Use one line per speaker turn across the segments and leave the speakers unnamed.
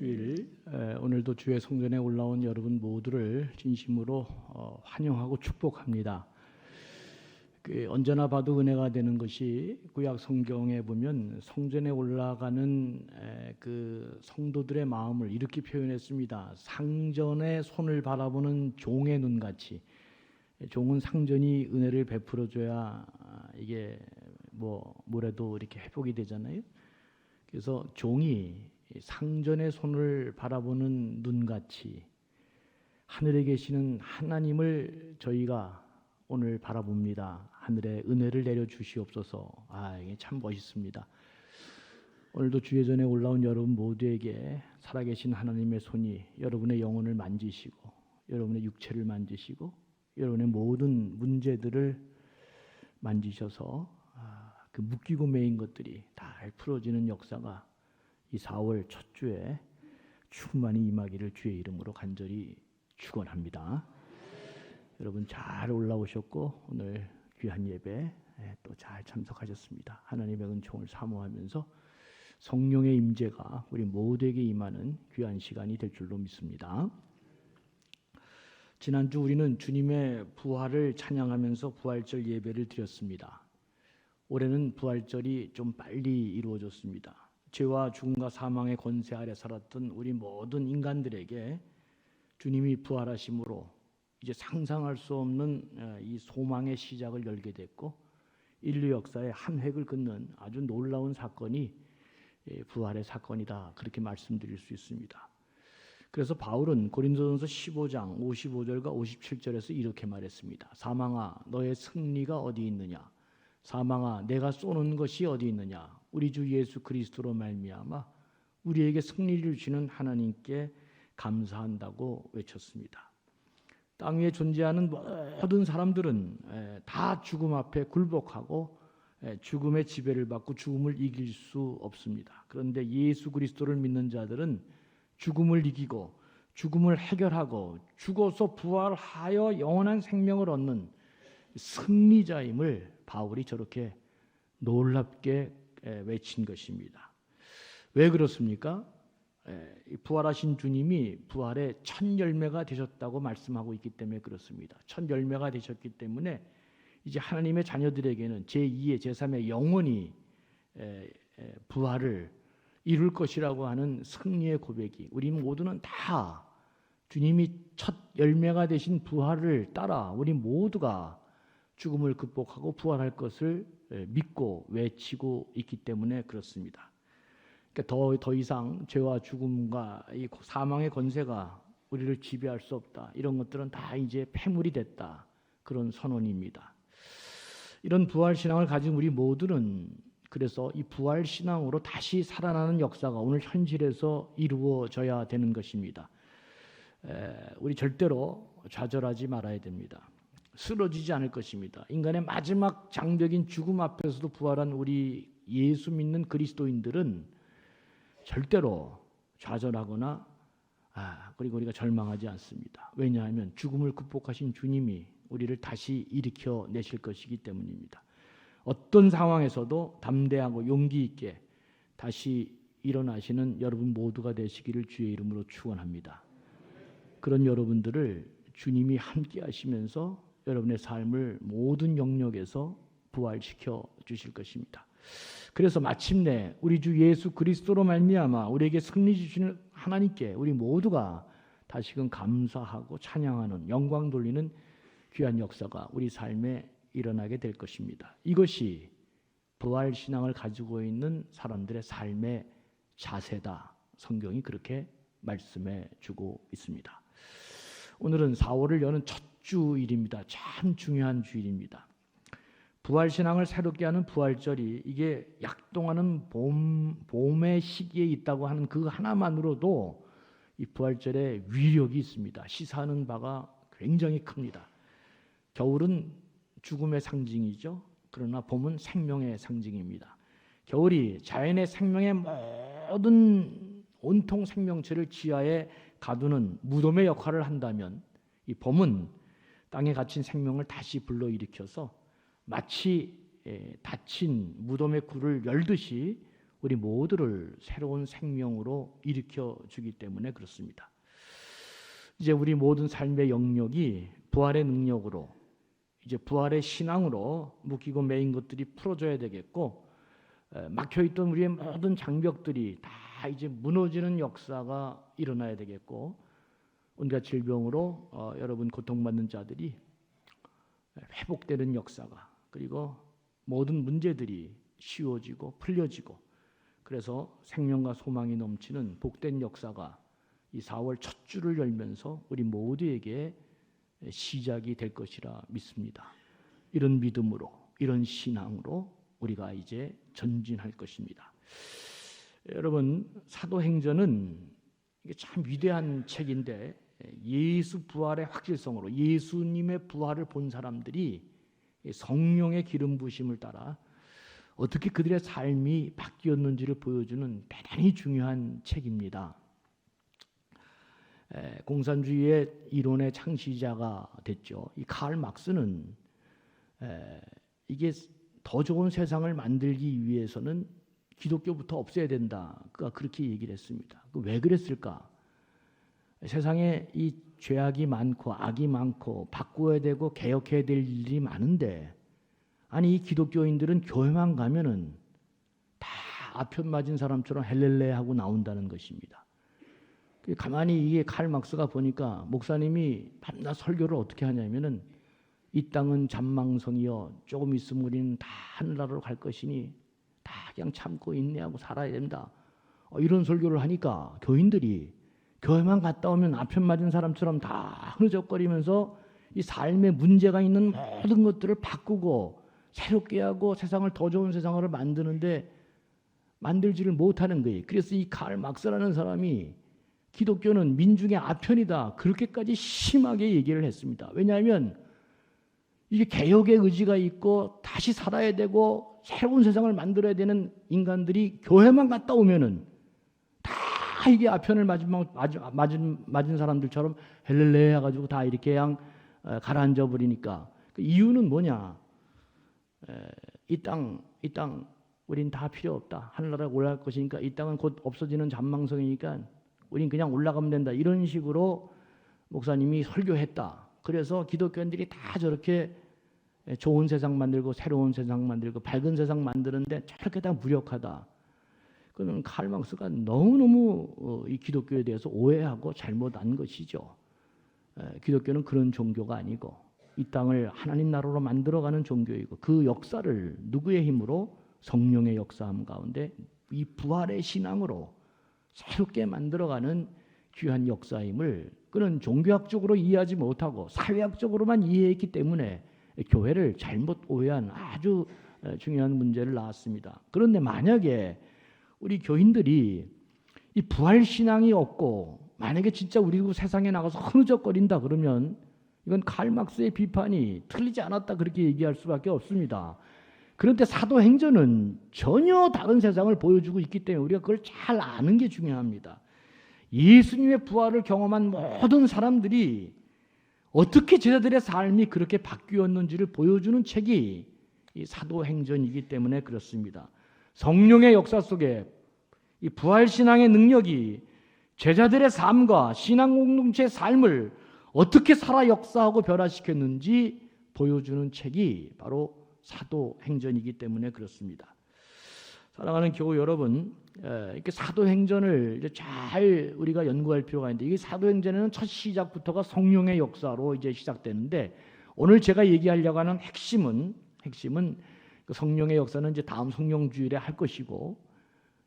주일 오늘도 주의 성전에 올라온 여러분 모두를 진심으로 환영하고 축복합니다. 언제나 봐도 은혜가 되는 것이 구약 성경에 보면 성전에 올라가는 그 성도들의 마음을 이렇게 표현했습니다. 상전의 손을 바라보는 종의 눈같이. 종은 상전이 은혜를 베풀어줘야 이게 뭐래도 이렇게 회복이 되잖아요. 그래서 종이 상전의 손을 바라보는 눈같이 하늘에 계시는 하나님을 저희가 오늘 바라봅니다. 하늘에 은혜를 내려 주시옵소서. 이게 참 멋있습니다. 오늘도 주의 전에 올라온 여러분 모두에게 살아계신 하나님의 손이 여러분의 영혼을 만지시고 여러분의 육체를 만지시고 여러분의 모든 문제들을 만지셔서 그 묶이고 매인 것들이 잘 풀어지는 역사가 이 4월 첫 주에 충만히 임하기를 주의 이름으로 간절히 축원합니다. 여러분 잘 올라오셨고 오늘 귀한 예배 또 잘 참석하셨습니다. 하나님의 은총을 사모하면서 성령의 임재가 우리 모두에게 임하는 귀한 시간이 될 줄로 믿습니다. 지난주 우리는 주님의 부활을 찬양하면서 부활절 예배를 드렸습니다. 올해는 부활절이 좀 빨리 이루어졌습니다. 죄와 죽음과 사망의 권세 아래 살았던 우리 모든 인간들에게 주님이 부활하심으로 이제 상상할 수 없는 이 소망의 시작을 열게 됐고 인류 역사의 한 획을 긋는 아주 놀라운 사건이 부활의 사건이다, 그렇게 말씀드릴 수 있습니다. 그래서 바울은 고린도전서 15장 55절과 57절에서 이렇게 말했습니다. 사망아 너의 승리가 어디 있느냐? 사망아 내가 쏘는 것이 어디 있느냐? 우리 주 예수 그리스도로 말미암아 우리에게 승리를 주시는 하나님께 감사한다고 외쳤습니다. 땅 위에 존재하는 모든 사람들은 다 죽음 앞에 굴복하고 죽음의 지배를 받고 죽음을 이길 수 없습니다. 그런데 예수 그리스도를 믿는 자들은 죽음을 이기고 죽음을 해결하고 죽어서 부활하여 영원한 생명을 얻는 승리자임을 바울이 저렇게 놀랍게 외친 것입니다. 왜 그렇습니까? 부활하신 주님이 부활의 첫 열매가 되셨다고 말씀하고 있기 때문에 그렇습니다. 첫 열매가 되셨기 때문에 이제 하나님의 자녀들에게는 제2의 제3의 영원히 부활을 이룰 것이라고 하는 승리의 고백이, 우리 모두는 다 주님이 첫 열매가 되신 부활을 따라 우리 모두가 죽음을 극복하고 부활할 것을 믿고 외치고 있기 때문에 그렇습니다. 그러니까 더 이상 죄와 죽음과 이 사망의 권세가 우리를 지배할 수 없다, 이런 것들은 다 이제 폐물이 됐다, 그런 선언입니다. 이런 부활신앙을 가진 우리 모두는 그래서 이 부활신앙으로 다시 살아나는 역사가 오늘 현실에서 이루어져야 되는 것입니다. 우리 절대로 좌절하지 말아야 됩니다. 쓰러지지 않을 것입니다. 인간의 마지막 장벽인 죽음 앞에서도 부활한 우리 예수 믿는 그리스도인들은 절대로 좌절하거나 그리고 우리가 절망하지 않습니다. 왜냐하면 죽음을 극복하신 주님이 우리를 다시 일으켜 내실 것이기 때문입니다. 어떤 상황에서도 담대하고 용기 있게 다시 일어나시는 여러분 모두가 되시기를 주의 이름으로 축원합니다. 그런 여러분들을 주님이 함께 하시면서 여러분의 삶을 모든 영역에서 부활시켜 주실 것입니다. 그래서 마침내 우리 주 예수 그리스도로 말미암아 우리에게 승리 주시는 하나님께 우리 모두가 다시금 감사하고 찬양하는, 영광 돌리는 귀한 역사가 우리 삶에 일어나게 될 것입니다. 이것이 부활 신앙을 가지고 있는 사람들의 삶의 자세다, 성경이 그렇게 말씀해 주고 있습니다. 오늘은 4월을 여는 첫 주일입니다. 참 중요한 주일입니다. 부활신앙을 새롭게 하는 부활절이 이게 약동하는 봄의 시기에 있다고 하는 그 하나만으로도 이 부활절에 위력이 있습니다. 시사하는 바가 굉장히 큽니다. 겨울은 죽음의 상징이죠. 그러나 봄은 생명의 상징입니다. 겨울이 자연의 생명의 모든 온통 생명체를 지하에 가두는 무덤의 역할을 한다면 이 봄은 땅에 갇힌 생명을 다시 불러일으켜서 마치 닫힌 무덤의 굴을 열듯이 우리 모두를 새로운 생명으로 일으켜 주기 때문에 그렇습니다. 이제 우리 모든 삶의 영역이 부활의 능력으로, 이제 부활의 신앙으로 묶이고 매인 것들이 풀어져야 되겠고, 막혀있던 우리의 모든 장벽들이 다 이제 무너지는 역사가 일어나야 되겠고, 온갖 질병으로 여러분 고통받는 자들이 회복되는 역사가, 그리고 모든 문제들이 쉬워지고 풀려지고, 그래서 생명과 소망이 넘치는 복된 역사가 이 4월 첫 주를 열면서 우리 모두에게 시작이 될 것이라 믿습니다. 이런 믿음으로, 이런 신앙으로 우리가 이제 전진할 것입니다. 여러분, 사도행전은 이게 참 위대한 책인데, 예수 부활의 확실성으로 예수님의 부활을 본 사람들이 성령의 기름 부으심을 따라 어떻게 그들의 삶이 바뀌었는지를 보여주는 대단히 중요한 책입니다. 공산주의의 이론의 창시자가 됐죠. 이 칼 막스는 이게 더 좋은 세상을 만들기 위해서는 기독교부터 없애야 된다. 그가 그렇게 얘기를 했습니다. 왜 그랬을까? 세상에 이 죄악이 많고 악이 많고 바꾸어야 되고 개혁해야 될 일이 많은데, 아니 이 기독교인들은 교회만 가면은 다 아편 맞은 사람처럼 헬렐레 하고 나온다는 것입니다. 가만히 이게 칼 막스가 보니까 목사님이 밤낮 설교를 어떻게 하냐면은 이 땅은 잔망성이여 조금 있으면 우리는 다 하늘나라로 갈 것이니 다 그냥 참고 인내하고 살아야 된다. 이런 설교를 하니까 교인들이 교회만 갔다 오면 아편 맞은 사람처럼 다 흐느적거리면서 이 삶에 문제가 있는 모든 것들을 바꾸고 새롭게 하고 세상을 더 좋은 세상으로 만드는데 만들지를 못하는 거예요. 그래서 이 칼 막스라는 사람이 기독교는 민중의 아편이다, 그렇게까지 심하게 얘기를 했습니다. 왜냐하면 이게 개혁의 의지가 있고 다시 살아야 되고 새로운 세상을 만들어야 되는 인간들이 교회만 갔다 오면은 다 이게 아편을 맞은 사람들처럼 헬렐레 해가지고 다 이렇게 그냥 가라앉아 버리니까, 그 이유는 뭐냐? 이 땅 우린 다 필요 없다. 하늘나라에 올라갈 것이니까 이 땅은 곧 없어지는 잔망성이니까 우린 그냥 올라가면 된다. 이런 식으로 목사님이 설교했다. 그래서 기독교인들이 다 저렇게 좋은 세상 만들고 새로운 세상 만들고 밝은 세상 만드는데 저렇게 다 무력하다. 그러면 칼 막스가 너무너무 이 기독교에 대해서 오해하고 잘못한 것이죠. 기독교는 그런 종교가 아니고 이 땅을 하나님 나라로 만들어가는 종교이고, 그 역사를 누구의 힘으로? 성령의 역사함 가운데 이 부활의 신앙으로 새롭게 만들어가는 귀한 역사임을 그는 종교학적으로 이해하지 못하고 사회학적으로만 이해했기 때문에 교회를 잘못 오해한 아주 중요한 문제를 낳았습니다. 그런데 만약에 우리 교인들이 이 부활 신앙이 없고 만약에 진짜 우리 세상에 나가서 흐느적거린다 그러면 이건 칼 막스의 비판이 틀리지 않았다 그렇게 얘기할 수밖에 없습니다. 그런데 사도행전은 전혀 다른 세상을 보여주고 있기 때문에 우리가 그걸 잘 아는 게 중요합니다. 예수님의 부활을 경험한 모든 사람들이 어떻게 제자들의 삶이 그렇게 바뀌었는지를 보여주는 책이 이 사도행전이기 때문에 그렇습니다. 성령의 역사 속에 이 부활신앙의 능력이 제자들의 삶과 신앙 공동체의 삶을 어떻게 살아 역사하고 변화시켰는지 보여주는 책이 바로 사도행전이기 때문에 그렇습니다. 사랑하는 교우 여러분, 이렇게 사도행전을 이제 잘 우리가 연구할 필요가 있는데, 이게 사도행전에는 첫 시작부터가 성령의 역사로 이제 시작되는데, 오늘 제가 얘기하려고 하는 핵심은 그 성령의 역사는 이제 다음 성령주일에 할 것이고,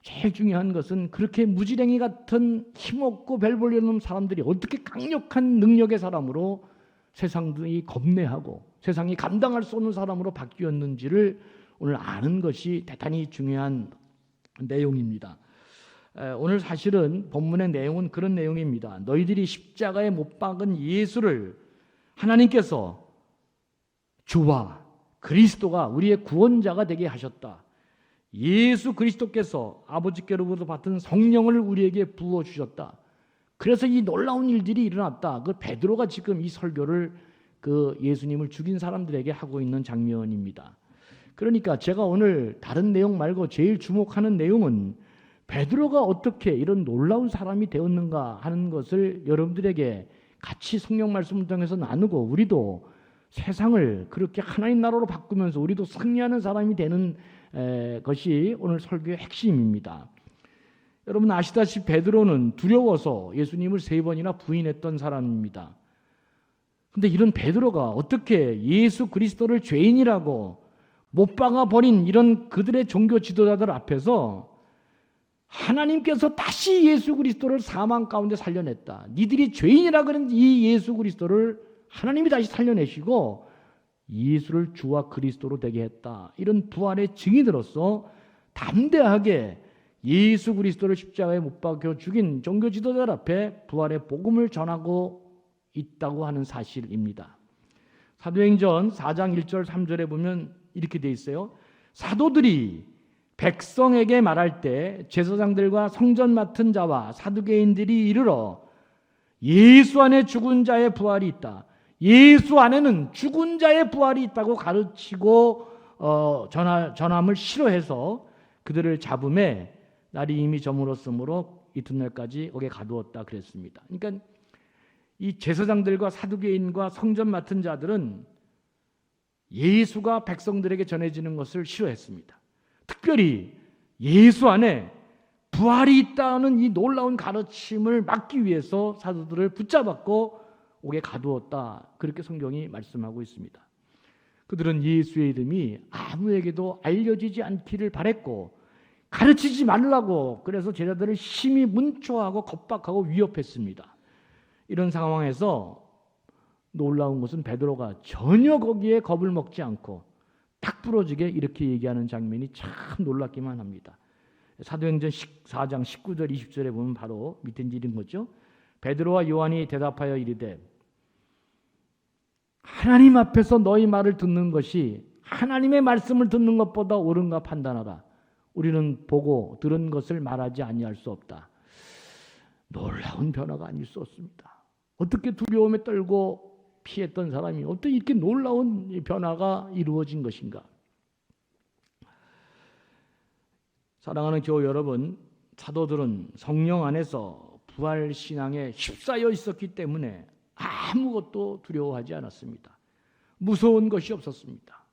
제일 중요한 것은 그렇게 무지랭이 같은 힘없고 별 볼 일 없는 사람들이 어떻게 강력한 능력의 사람으로 세상이 겁내하고 세상이 감당할 수 없는 사람으로 바뀌었는지를 오늘 아는 것이 대단히 중요한 내용입니다. 오늘 사실은 본문의 내용은 그런 내용입니다. 너희들이 십자가에 못 박은 예수를 하나님께서 주와 그리스도가 우리의 구원자가 되게 하셨다. 예수 그리스도께서 아버지께로부터 받은 성령을 우리에게 부어주셨다. 그래서 이 놀라운 일들이 일어났다. 그 베드로가 지금 이 설교를 그 예수님을 죽인 사람들에게 하고 있는 장면입니다. 그러니까 제가 오늘 다른 내용 말고 제일 주목하는 내용은 베드로가 어떻게 이런 놀라운 사람이 되었는가 하는 것을 여러분들에게 같이 성경 말씀을 통해서 나누고, 우리도 세상을 그렇게 하나님 나라로 바꾸면서 우리도 승리하는 사람이 되는 것이 오늘 설교의 핵심입니다. 여러분 아시다시피 베드로는 두려워서 예수님을 3번이나 부인했던 사람입니다. 근데 이런 베드로가 어떻게 예수 그리스도를 죄인이라고 못 박아 버린 이런 그들의 종교 지도자들 앞에서 하나님께서 다시 예수 그리스도를 사망 가운데 살려냈다. 니들이 죄인이라 그런 이 예수 그리스도를 하나님이 다시 살려내시고 예수를 주와 그리스도로 되게 했다. 이런 부활의 증인으로서 담대하게 예수 그리스도를 십자가에 못 박혀 죽인 종교 지도자들 앞에 부활의 복음을 전하고 있다고 하는 사실입니다. 사도행전 4장 1절 3절에 보면 이렇게 돼 있어요. 사도들이 백성에게 말할 때 제사장들과 성전 맡은 자와 사두개인들이 이르러 예수 안에 죽은 자의 부활이 있다. 예수 안에는 죽은 자의 부활이 있다고 가르치고 전함을 싫어해서 그들을 잡음에 날이 이미 저물었으므로 이튿날까지 옥에 가두었다 그랬습니다. 그러니까 이 제사장들과 사두개인과 성전 맡은 자들은 예수가 백성들에게 전해지는 것을 싫어했습니다. 특별히 예수 안에 부활이 있다는 이 놀라운 가르침을 막기 위해서 사도들을 붙잡았고 옥에 가두었다. 그렇게 성경이 말씀하고 있습니다. 그들은 예수의 이름이 아무에게도 알려지지 않기를 바랬고 가르치지 말라고 그래서 제자들을 심히 문초하고 겁박하고 위협했습니다. 이런 상황에서 놀라운 것은 베드로가 전혀 거기에 겁을 먹지 않고 딱 부러지게 이렇게 얘기하는 장면이 참 놀랍기만 합니다. 사도행전 4장 19절 20절에 보면 바로 밑에 이런 거죠. 베드로와 요한이 대답하여 이르되 하나님 앞에서 너희 말을 듣는 것이 하나님의 말씀을 듣는 것보다 옳은가 판단하라. 우리는 보고 들은 것을 말하지 아니할 수 없다. 놀라운 변화가 아닐 수 없습니다. 어떻게 두려움에 떨고 피했던 사람이 어떻게 이렇게 놀라운 변화가 이루어진 것인가? 사랑하는 교우 여러분, 사도들은 성령 안에서 부활 신앙에 휩싸여 있었기 때문에 아무것도 두려워하지 않았습니다. 무서운 것이 없었습니다.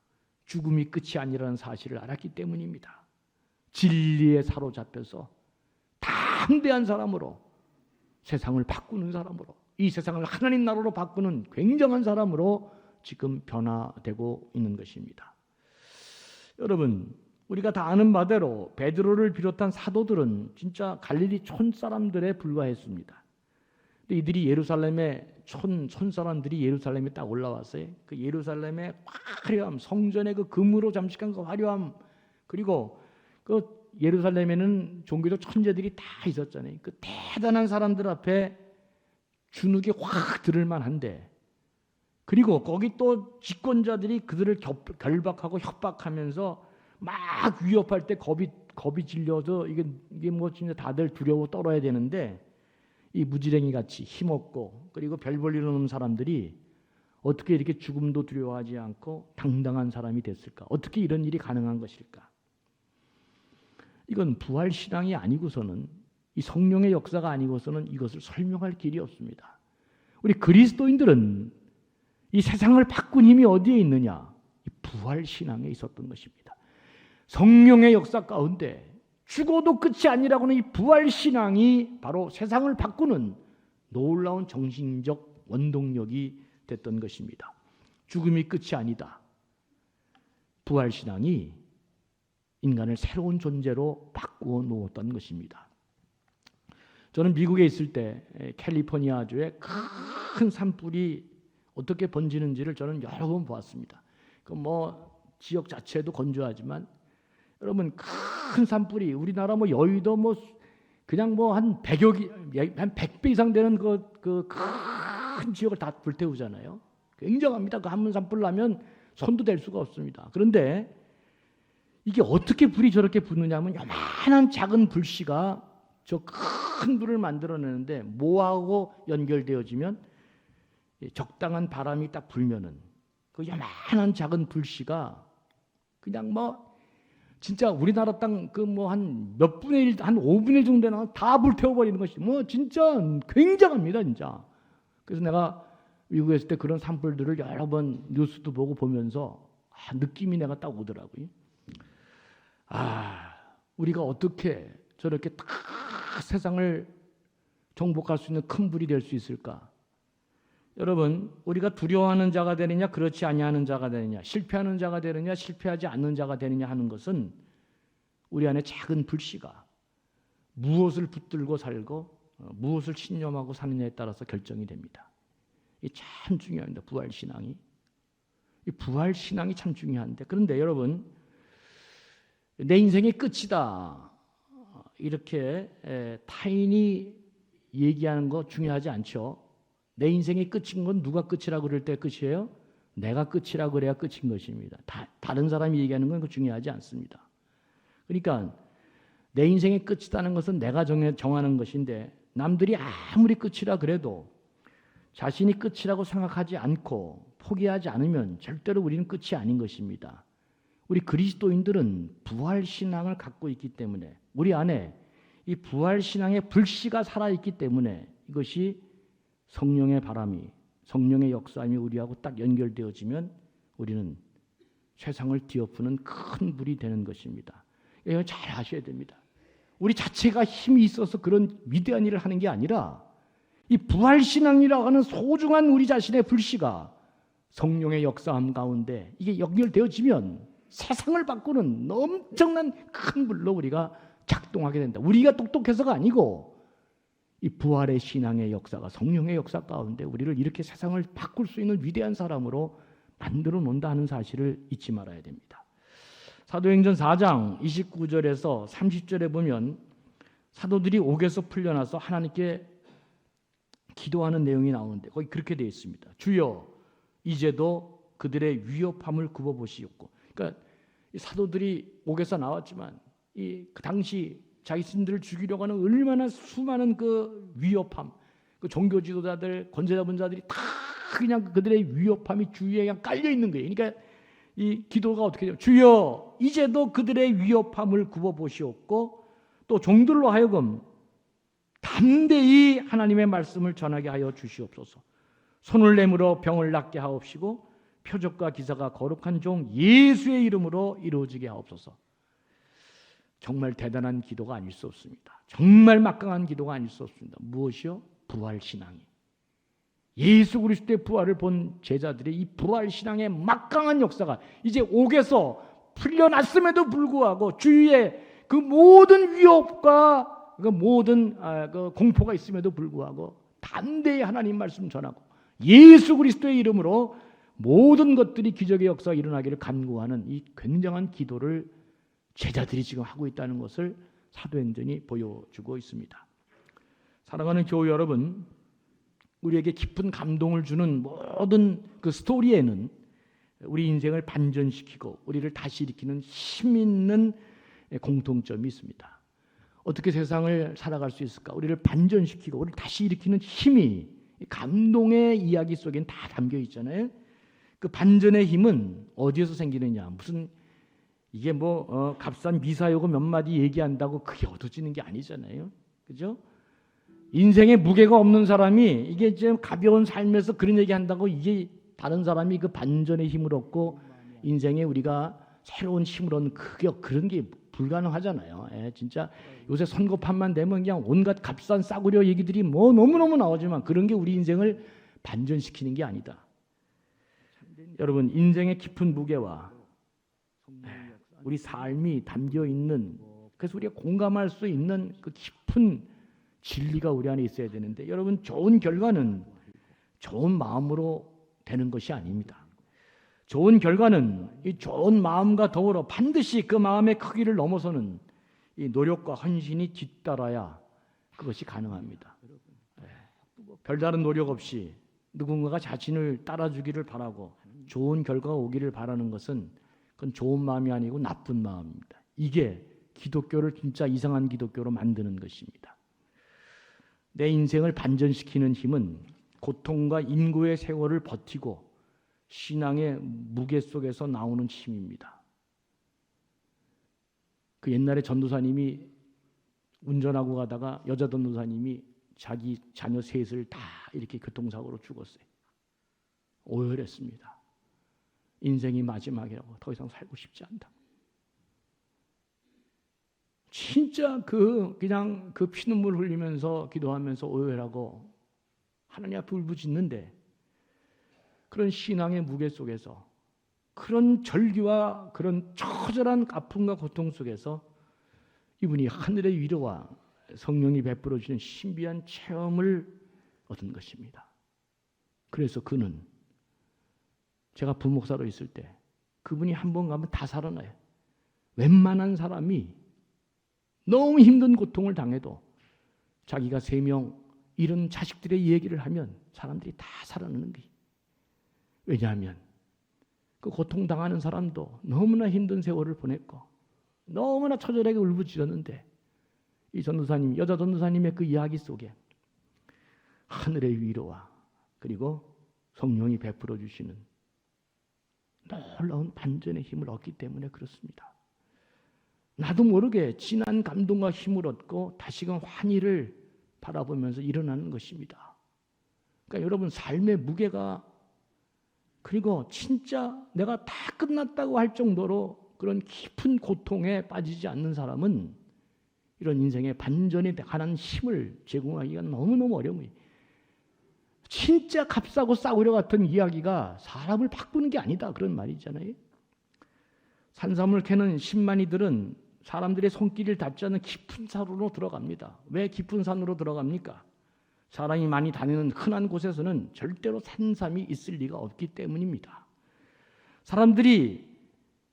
죽음이 끝이 아니라는 사실을 알았기 때문입니다. 진리에 사로잡혀서 담대한 사람으로, 세상을 바꾸는 사람으로, 이 세상을 하나님 나라로 바꾸는 굉장한 사람으로 지금 변화되고 있는 것입니다. 여러분, 우리가 다 아는 바대로 베드로를 비롯한 사도들은 진짜 갈릴리 촌 사람들에 불과했습니다. 근데 이들이 예루살렘에 촌 사람들이 예루살렘에 딱 올라왔어요. 그 예루살렘의 화려함, 성전의 그 금으로 잠식한 그 화려함, 그리고 그 예루살렘에는 종교적 천재들이 다 있었잖아요. 그 대단한 사람들 앞에 주눅이 확 들을 만한데, 그리고 거기 또 집권자들이 그들을 결박하고 협박하면서 막 위협할 때 겁이 질려서 이게 뭐 진짜 다들 두려워 떨어야 되는데, 이 무지랭이 같이 힘없고 그리고 별 볼 일 없는 사람들이 어떻게 이렇게 죽음도 두려워하지 않고 당당한 사람이 됐을까? 어떻게 이런 일이 가능한 것일까? 이건 부활 신앙이 아니고서는, 이 성령의 역사가 아니고서는 이것을 설명할 길이 없습니다. 우리 그리스도인들은 이 세상을 바꾼 힘이 어디에 있느냐? 이 부활 신앙에 있었던 것입니다. 성령의 역사 가운데 죽어도 끝이 아니라고는 이 부활 신앙이 바로 세상을 바꾸는 놀라운 정신적 원동력이 됐던 것입니다. 죽음이 끝이 아니다. 부활 신앙이 인간을 새로운 존재로 바꾸어 놓았던 것입니다. 저는 미국에 있을 때 캘리포니아주의 큰 산불이 어떻게 번지는지를 저는 여러 번 보았습니다. 그 뭐 지역 자체도 건조하지만 여러분 큰 산불이 우리나라 뭐 여의도 뭐 그냥 뭐 한 100배 이상 되는 그 큰 지역을 다 불태우잖아요. 굉장합니다. 그 한 번 산불 나면 손도 댈 수가 없습니다. 그런데 이게 어떻게 불이 저렇게 붙느냐 하면 요만한 작은 불씨가 저 큰 불을 만들어내는데 뭐하고 연결되어지면 적당한 바람이 딱 불면은 그 요만한 작은 불씨가 그냥 뭐 진짜 우리나라 땅 그 뭐 한 몇 분의 1, 한 5분의 1 정도 되나 다 불태워버리는 것이 뭐 진짜 굉장합니다, 진짜. 그래서 내가 미국에 있을 때 그런 산불들을 여러 번 뉴스도 보고 보면서 느낌이 내가 딱 오더라고요. 우리가 어떻게 저렇게 다 세상을 정복할 수 있는 큰 불이 될 수 있을까? 여러분, 우리가 두려워하는 자가 되느냐 그렇지 아니하는 자가 되느냐, 실패하는 자가 되느냐 실패하지 않는 자가 되느냐 하는 것은 우리 안에 작은 불씨가 무엇을 붙들고 살고 무엇을 신념하고 사느냐에 따라서 결정이 됩니다. 이 참 중요합니다. 부활신앙이. 이 부활신앙이 참 중요한데, 그런데 여러분, 내 인생의 끝이다 이렇게 타인이 얘기하는 거 중요하지 않죠. 내 인생의 끝인 건 누가 끝이라고 그럴 때 끝이에요? 내가 끝이라고 그래야 끝인 것입니다. 다른 사람이 얘기하는 건 중요하지 않습니다. 그러니까 내 인생의 끝이라는 것은 내가 정하는 것인데, 남들이 아무리 끝이라 그래도 자신이 끝이라고 생각하지 않고 포기하지 않으면 절대로 우리는 끝이 아닌 것입니다. 우리 그리스도인들은 부활신앙을 갖고 있기 때문에, 우리 안에 이 부활신앙의 불씨가 살아있기 때문에 이것이 성령의 바람이, 성령의 역사함이 우리하고 딱 연결되어지면 우리는 세상을 뒤엎는 큰 불이 되는 것입니다. 이걸 잘 아셔야 됩니다. 우리 자체가 힘이 있어서 그런 위대한 일을 하는 게 아니라 이 부활신앙이라고 하는 소중한 우리 자신의 불씨가 성령의 역사함 가운데 이게 연결되어지면 세상을 바꾸는 엄청난 큰 불로 우리가 작동하게 된다. 우리가 똑똑해서가 아니고 이 부활의 신앙의 역사가, 성령의 역사 가운데 우리를 이렇게 세상을 바꿀 수 있는 위대한 사람으로 만들어 놓는다 하는 사실을 잊지 말아야 됩니다. 사도행전 4장 29절에서 30절에 보면 사도들이 옥에서 풀려나서 하나님께 기도하는 내용이 나오는데 거기 그렇게 되어 있습니다. 주여 이제도 그들의 위협함을 굽어보시옵고. 그러니까 사도들이 옥에서 나왔지만 그 당시 자신들을 죽이려고 하는 얼마나 수많은 그 위협함, 그 종교 지도자들, 권세자분 자들이 다 그냥 그들의 위협함이 주위에 그냥 깔려 있는 거예요. 그러니까 이 기도가 어떻게 돼요? 주여 이제도 그들의 위협함을 굽어보시옵고 또 종들로 하여금 담대히 하나님의 말씀을 전하게 하여 주시옵소서. 손을 내밀어 병을 낫게 하옵시고 표적과 기사가 거룩한 종 예수의 이름으로 이루어지게 하옵소서. 정말 대단한 기도가 아닐 수 없습니다. 정말 막강한 기도가 아닐 수 없습니다. 무엇이요? 부활신앙이. 예수 그리스도의 부활을 본 제자들의 이 부활신앙의 막강한 역사가 이제 옥에서 풀려났음에도 불구하고 주위에 그 모든 위협과 그 모든 그 공포가 있음에도 불구하고 담대히 하나님 말씀 전하고 예수 그리스도의 이름으로 모든 것들이 기적의 역사가 일어나기를 간구하는 이 굉장한 기도를 제자들이 지금 하고 있다는 것을 사도행전이 보여주고 있습니다. 사랑하는 교우 여러분, 우리에게 깊은 감동을 주는 모든 그 스토리에는 우리 인생을 반전시키고 우리를 다시 일으키는 힘 있는 공통점이 있습니다. 어떻게 세상을 살아갈 수 있을까? 우리를 반전시키고 우리를 다시 일으키는 힘이 감동의 이야기 속엔 다 담겨 있잖아요. 그 반전의 힘은 어디에서 생기느냐? 무슨 이게 뭐 값싼 미사여고 몇 마디 얘기한다고 그게 얻어지는 게 아니잖아요. 그죠? 인생에 무게가 없는 사람이 이게 좀 가벼운 삶에서 그런 얘기한다고 이게 다른 사람이 그 반전의 힘을 얻고 인생에 우리가 새로운 힘을 얻는 그런 게 불가능하잖아요. 진짜 요새 선거판만 되면 그냥 온갖 값싼 싸구려 얘기들이 뭐 너무너무 나오지만 그런 게 우리 인생을 반전시키는 게 아니다. 여러분, 인생의 깊은 무게와 우리 삶이 담겨 있는, 그래서 우리가 공감할 수 있는 그 깊은 진리가 우리 안에 있어야 되는데, 여러분, 좋은 결과는 좋은 마음으로 되는 것이 아닙니다. 좋은 결과는 이 좋은 마음과 더불어 반드시 그 마음의 크기를 넘어서는 이 노력과 헌신이 뒤따라야 그것이 가능합니다. 별다른 노력 없이 누군가가 자신을 따라주기를 바라고 좋은 결과가 오기를 바라는 것은 그건 좋은 마음이 아니고 나쁜 마음입니다. 이게 기독교를 진짜 이상한 기독교로 만드는 것입니다. 내 인생을 반전시키는 힘은 고통과 인고의 세월을 버티고 신앙의 무게 속에서 나오는 힘입니다. 그 옛날에 전도사님이 운전하고 가다가 여자 전도사님이 자기 자녀 셋을 다 이렇게 교통사고로 죽었어요. 오열했습니다. 인생이 마지막이라고 더 이상 살고 싶지 않다. 진짜 그냥 그 피눈물 흘리면서 기도하면서 오열하고 하나님 앞에 울부짖는데 그런 신앙의 무게 속에서 그런 절규와 그런 처절한 아픔과 고통 속에서 이분이 하늘의 위로와 성령이 베풀어 주는 신비한 체험을 얻은 것입니다. 그래서 그는 제가 부목사로 있을 때 그분이 한 번 가면 다 살아나요. 웬만한 사람이 너무 힘든 고통을 당해도 자기가 3명 이런 자식들의 얘기를 하면 사람들이 다 살아나는 거예요. 왜냐하면 그 고통당하는 사람도 너무나 힘든 세월을 보냈고 너무나 처절하게 울부짖었는데 이 전도사님, 여자 전도사님의 그 이야기 속에 하늘의 위로와 그리고 성령이 베풀어 주시는 놀라운 반전의 힘을 얻기 때문에 그렇습니다. 나도 모르게 진한 감동과 힘을 얻고 다시금 환희를 바라보면서 일어나는 것입니다. 그러니까 여러분 삶의 무게가 그리고 진짜 내가 다 끝났다고 할 정도로 그런 깊은 고통에 빠지지 않는 사람은 이런 인생의 반전에 관한 힘을 제공하기가 너무너무 어려워요. 진짜 값싸고 싸구려 같은 이야기가 사람을 바꾸는 게 아니다 그런 말이잖아요. 산삼을 캐는 신만이들은 사람들의 손길을 닿지 않는 깊은 산으로 들어갑니다. 왜 깊은 산으로 들어갑니까? 사람이 많이 다니는 흔한 곳에서는 절대로 산삼이 있을 리가 없기 때문입니다. 사람들이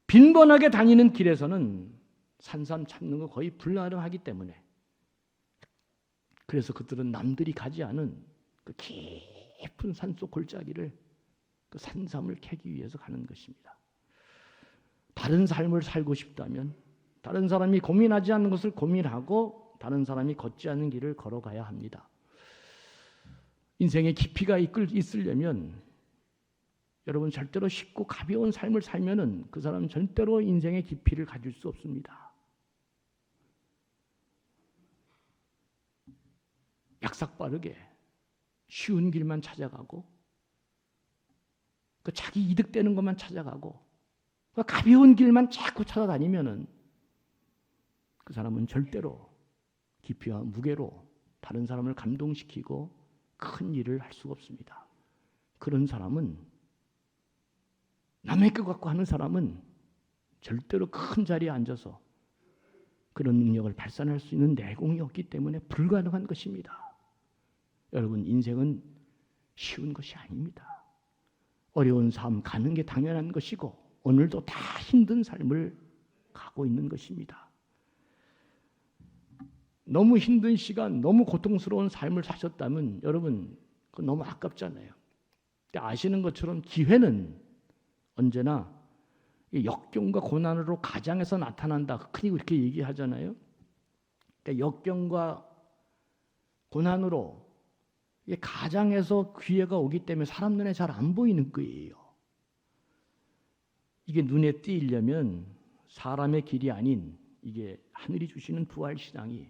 빈번하게 다니는 길에서는 산삼 찾는 거 거의 불가능하기 때문에 그래서 그들은 남들이 가지 않은 그 깊은 산속 골짜기를 그 산삼을 캐기 위해서 가는 것입니다. 다른 삶을 살고 싶다면 다른 사람이 고민하지 않는 것을 고민하고 다른 사람이 걷지 않는 길을 걸어가야 합니다. 인생의 깊이가 있으려면 여러분 절대로 쉽고 가벼운 삶을 살면은 그 사람은 절대로 인생의 깊이를 가질 수 없습니다. 약삭빠르게 쉬운 길만 찾아가고 그 자기 이득되는 것만 찾아가고 그 가벼운 길만 자꾸 찾아다니면은 그 사람은 절대로 깊이와 무게로 다른 사람을 감동시키고 큰 일을 할 수가 없습니다. 그런 사람은 남의 것 갖고 하는 사람은 절대로 큰 자리에 앉아서 그런 능력을 발산할 수 있는 내공이 없기 때문에 불가능한 것입니다. 여러분 인생은 쉬운 것이 아닙니다. 어려운 삶 가는 게 당연한 것이고 오늘도 다 힘든 삶을 가고 있는 것입니다. 너무 힘든 시간, 너무 고통스러운 삶을 사셨다면 여러분 그건 너무 아깝잖아요. 아시는 것처럼 기회는 언제나 역경과 고난으로 가장에서 나타난다. 흔히 그렇게 얘기하잖아요. 그러니까 역경과 고난으로 가장에서 기회가 오기 때문에 사람 눈에 잘 안 보이는 거예요. 이게 눈에 띄려면 사람의 길이 아닌 이게 하늘이 주시는 부활신앙이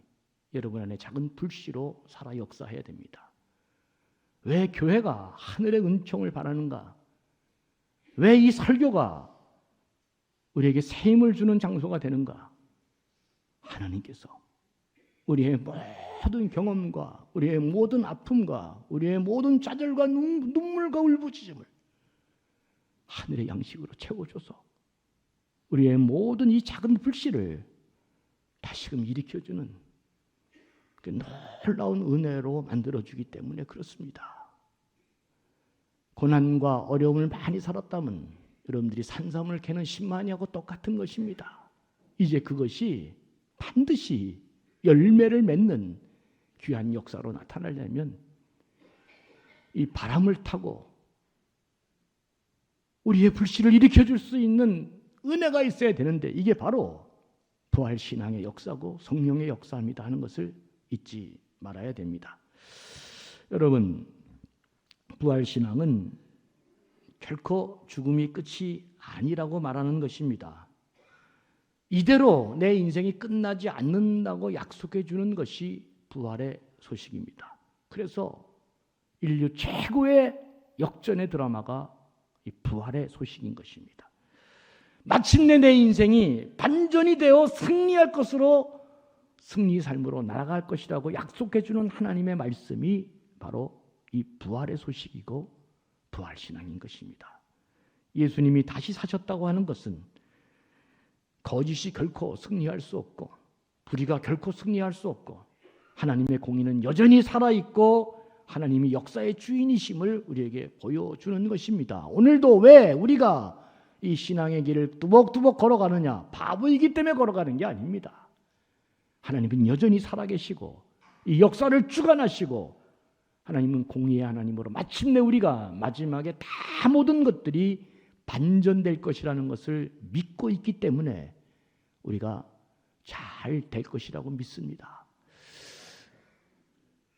여러분 안에 작은 불씨로 살아 역사해야 됩니다. 왜 교회가 하늘의 은총을 바라는가? 왜 이 설교가 우리에게 새 힘을 주는 장소가 되는가? 하나님께서 우리의 모든 경험과 우리의 모든 아픔과 우리의 모든 좌절과 눈물과 울부짖음을 하늘의 양식으로 채워줘서 우리의 모든 이 작은 불씨를 다시금 일으켜주는 그 놀라운 은혜로 만들어주기 때문에 그렇습니다. 고난과 어려움을 많이 살았다면 여러분들이 산삼을 캐는 신만이하고 똑같은 것입니다. 이제 그것이 반드시 열매를 맺는 귀한 역사로 나타나려면 이 바람을 타고 우리의 불씨를 일으켜줄 수 있는 은혜가 있어야 되는데 이게 바로 부활신앙의 역사고 성령의 역사입니다 하는 것을 잊지 말아야 됩니다. 여러분 부활신앙은 결코 죽음이 끝이 아니라고 말하는 것입니다. 이대로 내 인생이 끝나지 않는다고 약속해 주는 것이 부활의 소식입니다. 그래서 인류 최고의 역전의 드라마가 이 부활의 소식인 것입니다. 마침내 내 인생이 반전이 되어 승리할 것으로 승리 삶으로 날아갈 것이라고 약속해 주는 하나님의 말씀이 바로 이 부활의 소식이고 부활신앙인 것입니다. 예수님이 다시 사셨다고 하는 것은 거짓이 결코 승리할 수 없고 불의가 결코 승리할 수 없고 하나님의 공의는 여전히 살아있고 하나님이 역사의 주인이심을 우리에게 보여주는 것입니다. 오늘도 왜 우리가 이 신앙의 길을 뚜벅뚜벅 걸어가느냐? 바보이기 때문에 걸어가는 게 아닙니다. 하나님은 여전히 살아계시고 이 역사를 주관하시고 하나님은 공의의 하나님으로 마침내 우리가 마지막에 다 모든 것들이 반전될 것이라는 것을 믿고 있기 때문에 우리가 잘 될 것이라고 믿습니다.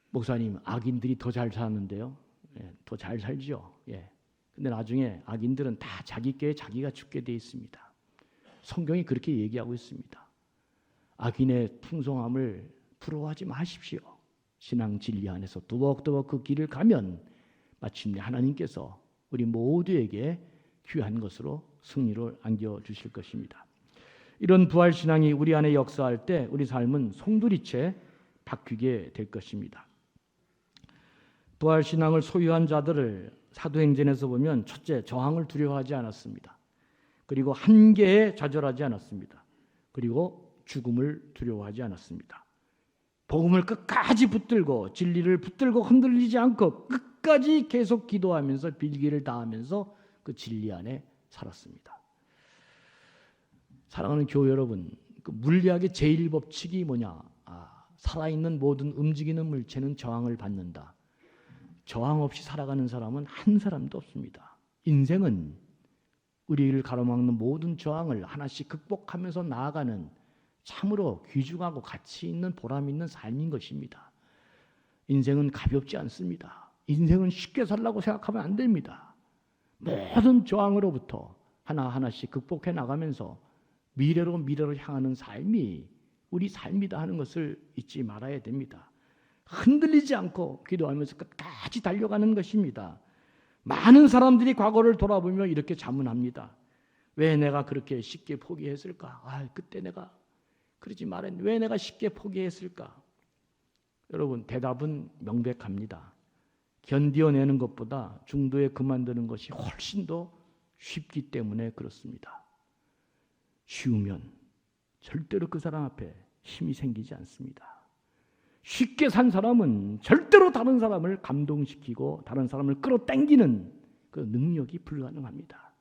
목사님, 악인들이 더 잘 사는데요. 더 잘 살죠. 근데 나중에 악인들은 다 자기 꾀에 자기가 죽게 돼 있습니다. 성경이 그렇게 얘기하고 있습니다. 악인의 풍성함을 부러워하지 마십시오. 신앙 진리 안에서 두벅두벅 그 길을 가면 마침내 하나님께서 우리 모두에게 귀한 것으로 승리를 안겨주실 것입니다. 이런 부활신앙이 우리 안에 역사할 때 우리 삶은 송두리째 바뀌게 될 것입니다. 부활신앙을 소유한 자들을 사도행전에서 보면 첫째, 저항을 두려워하지 않았습니다. 그리고 한계에 좌절하지 않았습니다. 그리고 죽음을 두려워하지 않았습니다. 복음을 끝까지 붙들고 진리를 붙들고 흔들리지 않고 끝까지 계속 기도하면서 빌기를 다하면서 그 진리 안에 살았습니다. 사랑하는 교회 여러분, 그 물리학의 제1법칙이 뭐냐? 살아있는 모든 움직이는 물체는 저항을 받는다. 저항 없이 살아가는 사람은 한 사람도 없습니다. 인생은 우리를 가로막는 모든 저항을 하나씩 극복하면서 나아가는 참으로 귀중하고 가치 있는 보람 있는 삶인 것입니다. 인생은 가볍지 않습니다. 인생은 쉽게 살라고 생각하면 안 됩니다. 모든 저항으로부터 하나하나씩 극복해 나가면서 미래로 향하는 삶이 우리 삶이다 하는 것을 잊지 말아야 됩니다. 흔들리지 않고 기도하면서 끝까지 달려가는 것입니다. 많은 사람들이 과거를 돌아보며 이렇게 자문합니다. 왜 내가 그렇게 쉽게 포기했을까? 그때 내가 그러지 말았는데 왜 내가 쉽게 포기했을까? 여러분, 대답은 명백합니다. 견디어내는 것보다 중도에 그만두는 것이 훨씬 더 쉽기 때문에 그렇습니다. 쉬우면 절대로 그 사람 앞에 힘이 생기지 않습니다. 쉽게 산 사람은 절대로 다른 사람을 감동시키고 다른 사람을 끌어당기는 그 능력이 불가능합니다.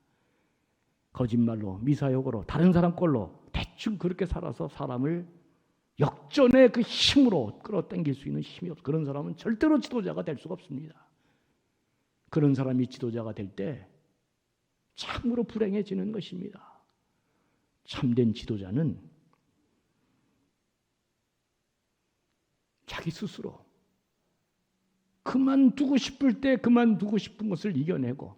거짓말로, 미사역으로, 다른 사람 꼴로 대충 그렇게 살아서 사람을 역전의 그 힘으로 끌어당길 수 있는 힘이 없어. 그런 사람은 절대로 지도자가 될 수가 없습니다. 그런 사람이 지도자가 될 때 참으로 불행해지는 것입니다. 참된 지도자는 자기 스스로 그만두고 싶을 때 그만두고 싶은 것을 이겨내고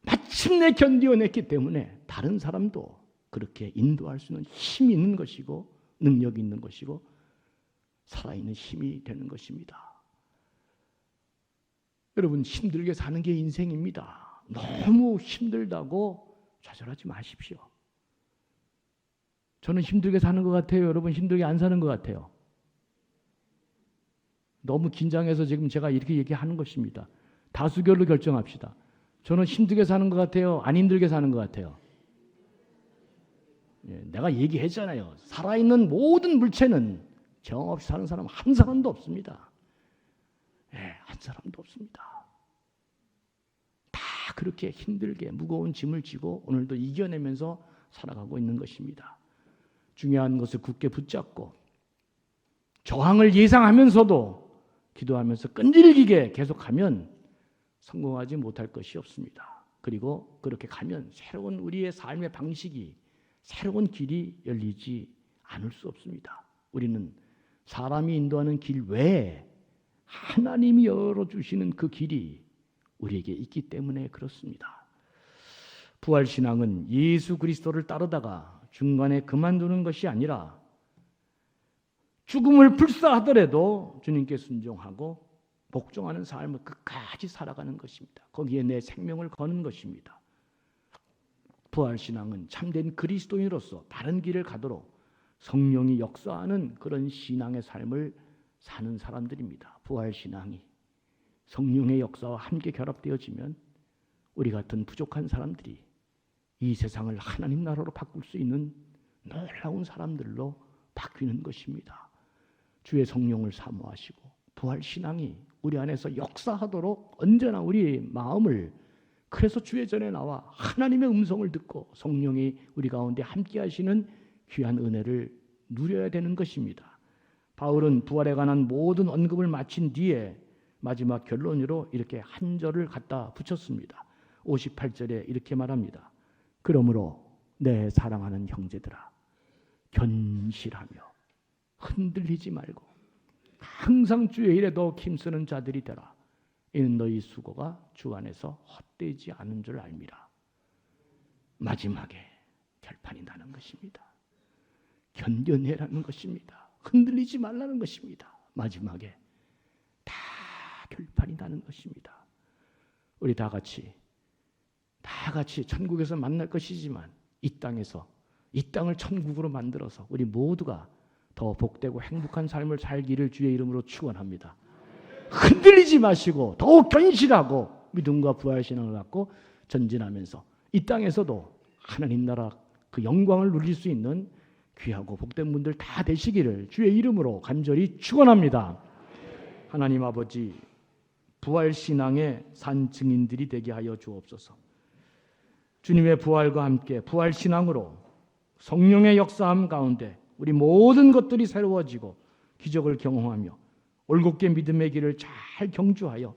마침내 견디어냈기 때문에 다른 사람도 그렇게 인도할 수 있는 힘이 있는 것이고 능력이 있는 것이고 살아있는 힘이 되는 것입니다. 여러분, 힘들게 사는 게 인생입니다. 너무 힘들다고 좌절하지 마십시오. 저는 힘들게 사는 것 같아요. 여러분, 힘들게 안 사는 것 같아요. 너무 긴장해서 지금 제가 이렇게 얘기하는 것입니다. 다수결로 결정합시다. 저는 힘들게 사는 것 같아요? 안 힘들게 사는 것 같아요? 내가 얘기했잖아요. 살아있는 모든 물체는 저항 없이 사는 사람 한 사람도 없습니다. 한 사람도 없습니다. 다 그렇게 힘들게 무거운 짐을 지고 오늘도 이겨내면서 살아가고 있는 것입니다. 중요한 것을 굳게 붙잡고 저항을 예상하면서도 기도하면서 끈질기게 계속하면 성공하지 못할 것이 없습니다. 그리고 그렇게 가면 새로운 우리의 삶의 방식이, 새로운 길이 열리지 않을 수 없습니다. 우리는 사람이 인도하는 길 외에 하나님이 열어주시는 그 길이 우리에게 있기 때문에 그렇습니다. 부활신앙은 예수 그리스도를 따르다가 중간에 그만두는 것이 아니라 죽음을 불사하더라도 주님께 순종하고 복종하는 삶을 끝까지 살아가는 것입니다. 거기에 내 생명을 거는 것입니다. 부활신앙은 참된 그리스도인으로서 바른 길을 가도록 성령이 역사하는 그런 신앙의 삶을 사는 사람들입니다. 부활신앙이 성령의 역사와 함께 결합되어지면 우리 같은 부족한 사람들이 이 세상을 하나님 나라로 바꿀 수 있는 놀라운 사람들로 바뀌는 것입니다. 주의 성령을 사모하시고 부활신앙이 우리 안에서 역사하도록 언제나 우리의 마음을, 그래서 주의 전에 나와 하나님의 음성을 듣고 성령이 우리 가운데 함께 하시는 귀한 은혜를 누려야 되는 것입니다. 바울은 부활에 관한 모든 언급을 마친 뒤에 마지막 결론으로 이렇게 한 절을 갖다 붙였습니다. 58절에 이렇게 말합니다. 그러므로 내 사랑하는 형제들아, 견실하며 흔들리지 말고 항상 주의 일에 더 힘쓰는 자들이 되라. 이는 너희 수고가 주 안에서 헛되지 않은 줄 알미라. 마지막에 결판이 나는 것입니다. 견뎌내라는 것입니다. 흔들리지 말라는 것입니다. 마지막에 다 결판이 나는 것입니다. 우리 다 같이 천국에서 만날 것이지만 이 땅에서 이 땅을 천국으로 만들어서 우리 모두가 더 복되고 행복한 삶을 살기를 주의 이름으로 축원합니다. 흔들리지 마시고 더욱 견실하고 믿음과 부활신앙을 갖고 전진하면서 이 땅에서도 하나님 나라 그 영광을 누릴 수 있는 귀하고 복된 분들 다 되시기를 주의 이름으로 간절히 축원합니다. 하나님 아버지, 부활신앙의 산 증인들이 되게 하여 주옵소서. 주님의 부활과 함께 부활신앙으로 성령의 역사함 가운데 우리 모든 것들이 새로워지고 기적을 경험하며 올곧게 믿음의 길을 잘 경주하여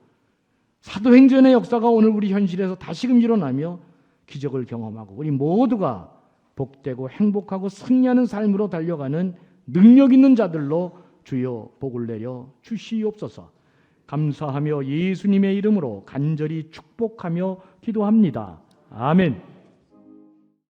사도행전의 역사가 오늘 우리 현실에서 다시금 일어나며 기적을 경험하고 우리 모두가 복되고 행복하고 승리하는 삶으로 달려가는 능력 있는 자들로 주여 복을 내려 주시옵소서. 감사하며 예수님의 이름으로 간절히 축복하며 기도합니다. 아멘.